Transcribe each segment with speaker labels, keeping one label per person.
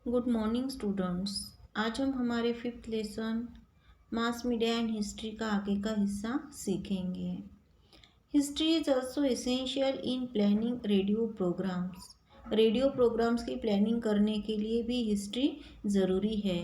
Speaker 1: Good morning students. आज हम हमारे fifth lesson mass media and history का आगे का हिस्सा सीखेंगे। History is also essential in planning radio programs. Radio programs की प्लानिंग करने के लिए भी हिस्ट्री ज़रूरी है।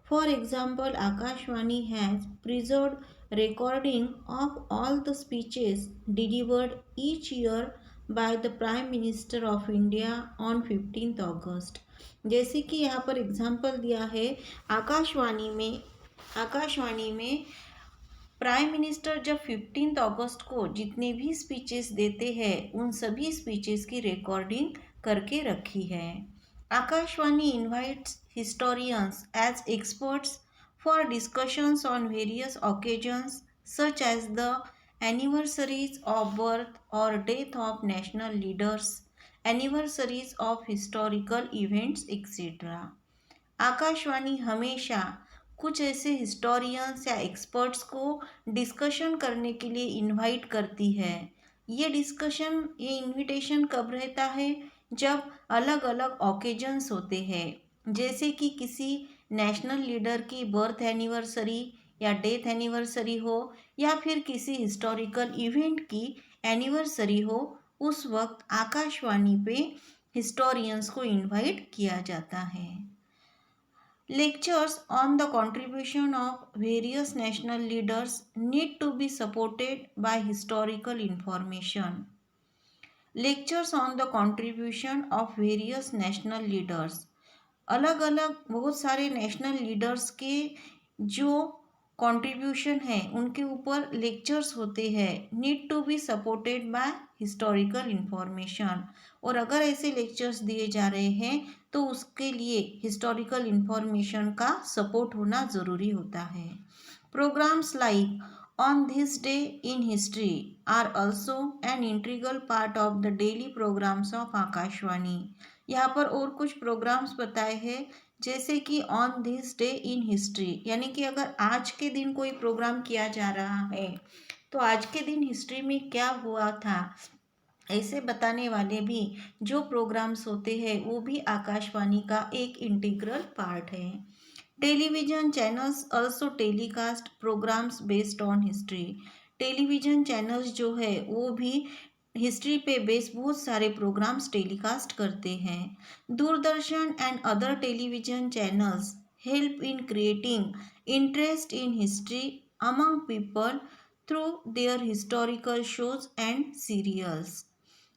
Speaker 1: For example, Akashvani has preserved recording of all the speeches delivered each year by the prime minister of India on 15 August. जैसे कि यहाँ पर एग्जाम्पल दिया है, आकाशवाणी में प्राइम मिनिस्टर जब 15 अगस्त को जितने भी स्पीचेस देते हैं उन सभी स्पीचेस की रिकॉर्डिंग करके रखी है। Akashvani invites historians as experts for discussions on various occasions such as the anniversaries of birth और death of national leaders, anniversaries of historical events etcetera. Akashvani हमेशा कुछ ऐसे हिस्टोरियंस या एक्सपर्ट्स को डिस्कशन करने के लिए इनवाइट करती है। ये इनविटेशन कब रहता है? जब अलग अलग ओकेजन्स होते हैं, जैसे कि किसी नेशनल लीडर की बर्थ एनिवर्सरी या डेथ एनिवर्सरी हो, या फिर किसी हिस्टोरिकल इवेंट की एनिवर्सरी हो। उस वक्त आकाशवाणी पे हिस्टोरियंस को इनवाइट किया जाता है। Lectures on the contribution of various national leaders need to be supported by historical information. Lectures on the contribution of various national leaders, अलग अलग बहुत सारे नेशनल लीडर्स के जो कंट्रीब्यूशन है उनके ऊपर लेक्चर्स होते हैं। Need to be supported by historical information, और अगर ऐसे लेक्चर्स दिए जा रहे हैं तो उसके लिए हिस्टोरिकल इंफॉर्मेशन का सपोर्ट होना ज़रूरी होता है। Programs like on this day in history are also an integral part of the daily programs of Akashvani. यहाँ पर और कुछ प्रोग्राम्स बताए हैं, जैसे कि on this day in history, यानी कि अगर आज के दिन कोई प्रोग्राम किया जा रहा है तो आज के दिन हिस्ट्री में क्या हुआ था, ऐसे बताने वाले भी जो प्रोग्राम्स होते हैं वो भी आकाशवाणी का एक इंटीग्रल पार्ट है। Television channels also telecast programs based on history. Television channels जो है वो भी हिस्ट्री पे बेस बहुत सारे प्रोग्राम्स टेलीकास्ट करते हैं। Doordarshan and other television channels help in creating interest in history among people through their historical shows and serials.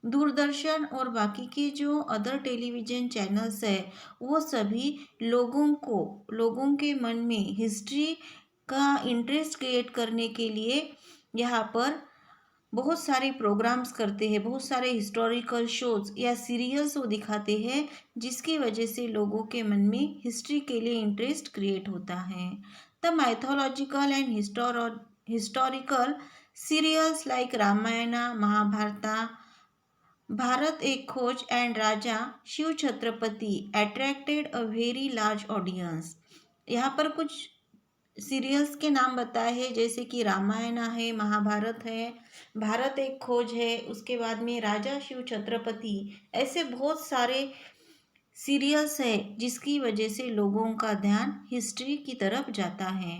Speaker 1: Doordarshan और बाकी के जो अदर टेलीविज़न चैनल्स है वो सभी लोगों के मन में हिस्ट्री का इंटरेस्ट क्रिएट करने के लिए यहाँ पर बहुत सारे प्रोग्राम्स करते हैं, बहुत सारे हिस्टोरिकल शोज या सीरियल्स वो दिखाते हैं, जिसकी वजह से लोगों के मन में हिस्ट्री के लिए इंटरेस्ट क्रिएट होता है। The mythological and historical serials like Ramayana, Mahabharata, Bharat Ek Khoj and Raja Shiv Chhatrapati attracted a very large audience. यहाँ पर कुछ सीरियल्स के नाम बताए हैं, जैसे कि रामायण है, महाभारत है, भारत एक खोज है, उसके बाद में राजा शिव छत्रपति, ऐसे बहुत सारे सीरियल्स है जिसकी वजह से लोगों का ध्यान हिस्ट्री की तरफ जाता है।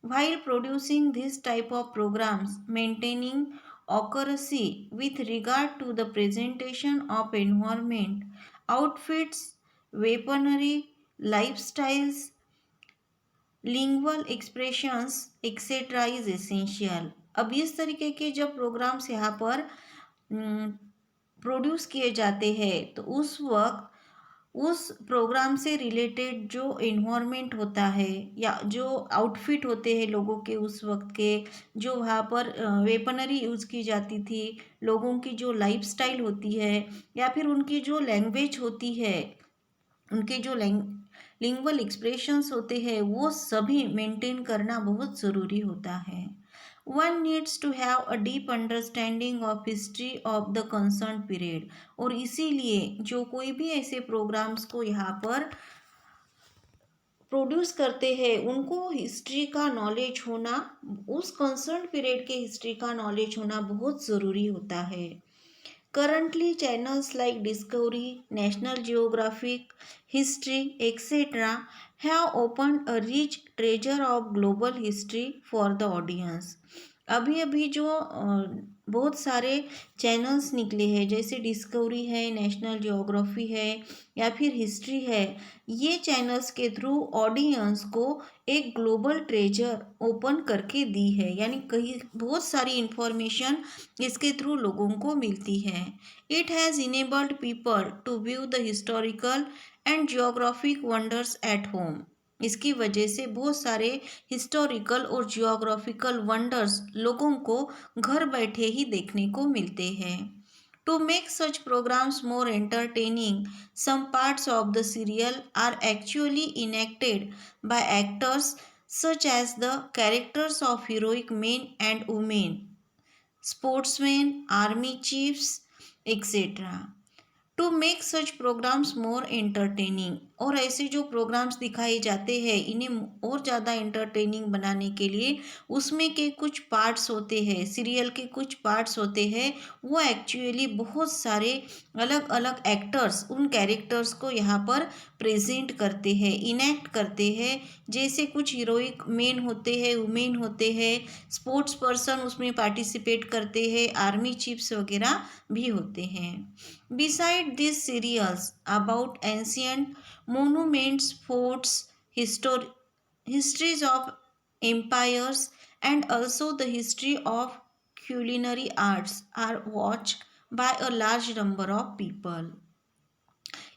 Speaker 1: While producing this type of programs, maintaining accuracy with regard to the presentation of environment, outfits, weaponry, lifestyles, lingual expressions, etc. is essential. अब इस तरीके के जब प्रोग्राम्स यहाँ पर प्रोड्यूस किए जाते हैं तो उस वक्त उस प्रोग्राम से रिलेटेड जो इन्वायरमेंट होता है या जो आउटफिट होते हैं लोगों के उस वक्त के, जो वहाँ पर वेपनरी यूज़ की जाती थी, लोगों की जो लाइफस्टाइल होती है, या फिर उनकी जो लैंग्वेज होती है, उनके जो लिंग्वल एक्सप्रेशंस होते हैं, वो सभी मेंटेन करना बहुत ज़रूरी होता है। One needs to have a deep understanding of history of the concerned period, और इसीलिए जो कोई भी ऐसे प्रोग्राम्स को यहाँ पर प्रोड्यूस करते हैं उनको हिस्ट्री का नॉलेज होना, उस कंसर्न पीरियड के हिस्ट्री का नॉलेज होना बहुत ज़रूरी होता है। Currently, channels like Discovery, National Geographic, History, etc. have opened a rich treasure of global history for the audience. अभी अभी जो बहुत सारे चैनल्स निकले हैं, जैसे डिस्कवरी है, नेशनल जियोग्राफी है या फिर हिस्ट्री है, ये चैनल्स के थ्रू ऑडियंस को एक ग्लोबल ट्रेजर ओपन करके दी है, यानी कहीं बहुत सारी इंफॉर्मेशन इसके थ्रू लोगों को मिलती है. It has enabled people to view the historical and geographic wonders at home. इसकी वजह से बहुत सारे हिस्टोरिकल और जियोग्राफिकल वंडर्स लोगों को घर बैठे ही देखने को मिलते हैं. To make such programs more entertaining, some parts of the serial are actually enacted by actors such as the characters of heroic men and women, sportsmen, army chiefs, etc. To make such programs more entertaining, और ऐसे जो programmes दिखाए जाते हैं इन्हें और ज़्यादा entertaining बनाने के लिए उसमें के कुछ पार्ट्स होते हैं, सीरियल के कुछ पार्ट्स होते हैं, वो एक्चुअली बहुत सारे अलग अलग एक्टर्स उन कैरेक्टर्स को यहाँ पर प्रेजेंट करते हैं, इनेक्ट करते हैं. जैसे कुछ हीरोइक मेन होते हैं, वुमेन होते हैं, स्पोर्ट्स पर्सन उसमें पार्टिसिपेट करते हैं, आर्मी चीफ्स वगैरह भी होते हैं. Beside these serials about ancient monuments, forts, histories of empires, and also the history of culinary arts are watched by a large number of people.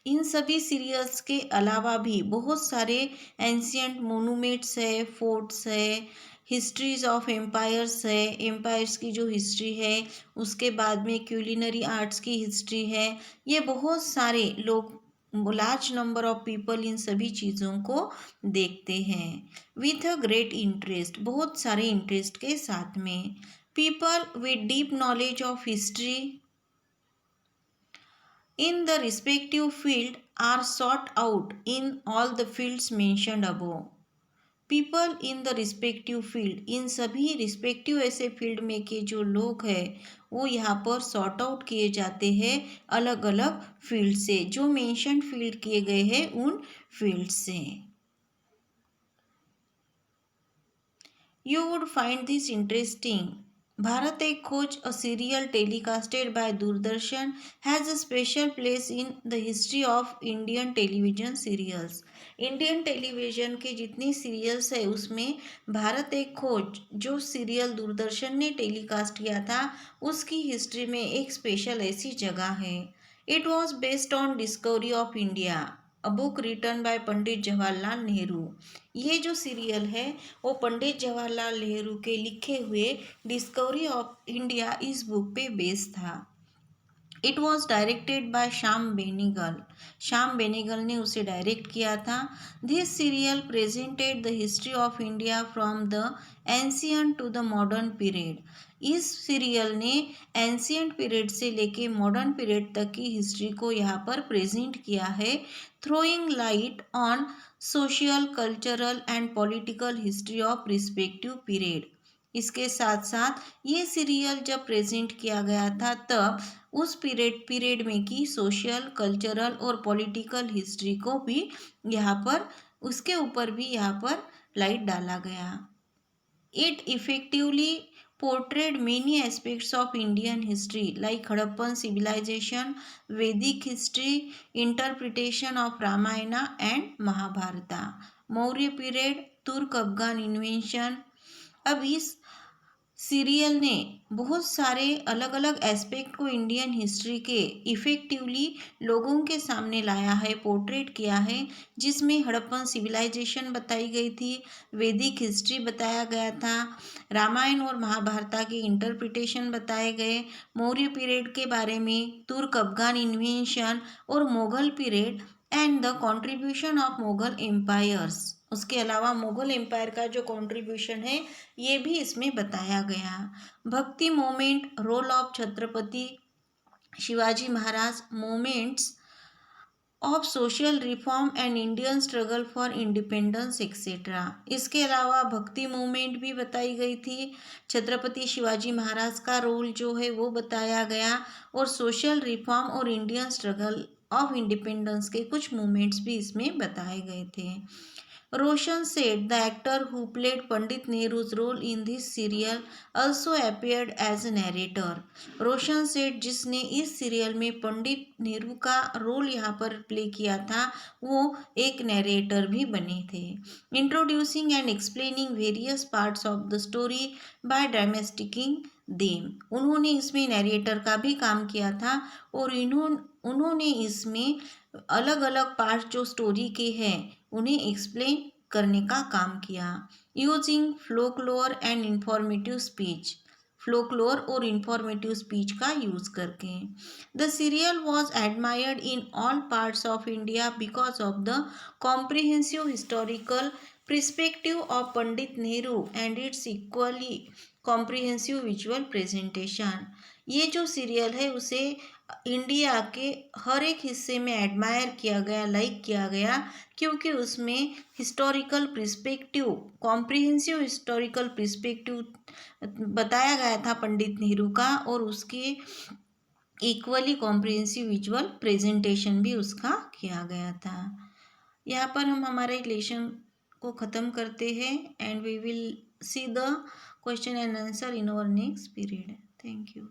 Speaker 1: इन सभी सीरियल्स के अलावा भी बहुत सारे एंशियंट मोनूमेंट्स है, फोर्ट्स है, हिस्ट्रीज ऑफ एम्पायर्स है, empires की जो हिस्ट्री है, उसके बाद में क्यूलिनरी आर्ट्स की हिस्ट्री है. ये बहुत सारे लोग, large number of people in सभी चीज़ों को देखते हैं विथ अ ग्रेट इंटरेस्ट, बहुत सारे इंटरेस्ट के साथ में. People with deep knowledge of history in the respective field are sought out in all the fields mentioned above. People in the respective field, इन सभी रिस्पेक्टिव ऐसे फील्ड में के जो लोग हैं वो यहाँ पर सॉर्ट आउट किए जाते हैं अलग अलग फील्ड से, जो मेंशन फील्ड किए गए हैं उन फील्ड से. You would find this interesting. Bharat Ek खोज, a serial telecasted by Doordarshan, has a special place in the history of Indian television serials. Indian television के जितनी सीरियल्स है उसमें भारत एक खोज जो सीरियल दूरदर्शन ने टेलीकास्ट किया था उसकी हिस्ट्री में एक स्पेशल ऐसी जगह है. It was based on discovery of India, a book written by Pandit Jawaharlal Nehru. ये जो सीरियल है वो पंडित जवाहरलाल नेहरू के लिखे हुए डिस्कवरी ऑफ इंडिया इस बुक पे बेस्ड था. It was directed by Shyam Benegal. Shyam Benegal ने उसे डायरेक्ट किया था. This serial presented the history of India from the ancient to the modern period. इस सीरियल ने एंशियंट पीरियड से लेके मॉडर्न पीरियड तक की हिस्ट्री को यहाँ पर प्रेजेंट किया है, throwing light on social, cultural and political history of respective period. इसके साथ साथ ये सीरियल जब प्रेजेंट किया गया था तब उस पीरियड में की सोशल, कल्चरल और पॉलिटिकल हिस्ट्री को भी यहाँ पर, उसके ऊपर भी यहाँ पर लाइट डाला गया. It effectively portrayed many aspects of Indian history like Harappan civilization, Vedic history, interpretation of Ramayana and Mahabharata, Maurya period, तुर्क अफगान इन्वेंशन. अब इस सीरियल ने बहुत सारे अलग अलग एस्पेक्ट को इंडियन हिस्ट्री के इफ़ेक्टिवली लोगों के सामने लाया है, पोर्ट्रेट किया है, जिसमें हड़प्पन सिविलाइजेशन बताई गई थी, वैदिक हिस्ट्री बताया गया था, रामायण और महाभारत के इंटरप्रिटेशन बताए गए, मौर्य पीरियड के बारे में, तुर्क अफगान इन्वेंशन और Mughal period and the contribution of Mughal empires. उसके अलावा मुगल एम्पायर का जो कंट्रीब्यूशन है ये भी इसमें बताया गया. Bhakti movement, role of Chhatrapati Shivaji Maharaj, movements of social reform and Indian struggle for independence etcetera. इसके अलावा भक्ति मूवमेंट भी बताई गई थी, छत्रपति शिवाजी महाराज का रोल जो है वो बताया गया, और सोशल रिफॉर्म और इंडियन स्ट्रगल ऑफ इंडिपेंडेंस के कुछ मूवमेंट्स भी इसमें बताए गए थे। Roshan said the actor who played Pandit Nehru's role in this serial also appeared as a narrator. रोशन सेठ जिसने इस सीरियल में पंडित नेहरू का रोल यहाँ पर प्ले किया था वो एक नरेटर भी बने थे। Introducing and explaining various parts of the story by dramatising them. उन्होंने इसमें नरेटर का भी काम किया था और उन्होंने इसमें अलग अलग पार्ट जो स्टोरी के हैं उन्हें एक्सप्लेन करने का काम किया। यूजिंग फ्लोकलोर एंड इंफॉर्मेटिव स्पीच, फ्लोकलोर और इंफॉर्मेटिव स्पीच का यूज करके। The serial was admired in all parts of India because of the comprehensive historical perspective of Pandit Nehru and it's equally comprehensive visual presentation. ये जो सीरियल है उसे इंडिया के हर एक हिस्से में एडमायर किया गया, लाइक किया गया, क्योंकि उसमें historical perspective, comprehensive historical perspective बताया गया था पंडित नेहरू का, और उसके इक्वली कॉम्प्रिहेंसिव विजुअल प्रेजेंटेशन भी उसका किया गया था। यहाँ पर हम हमारे लेसन को ख़त्म करते हैं and we will see the question and answer in our next period. Thank you.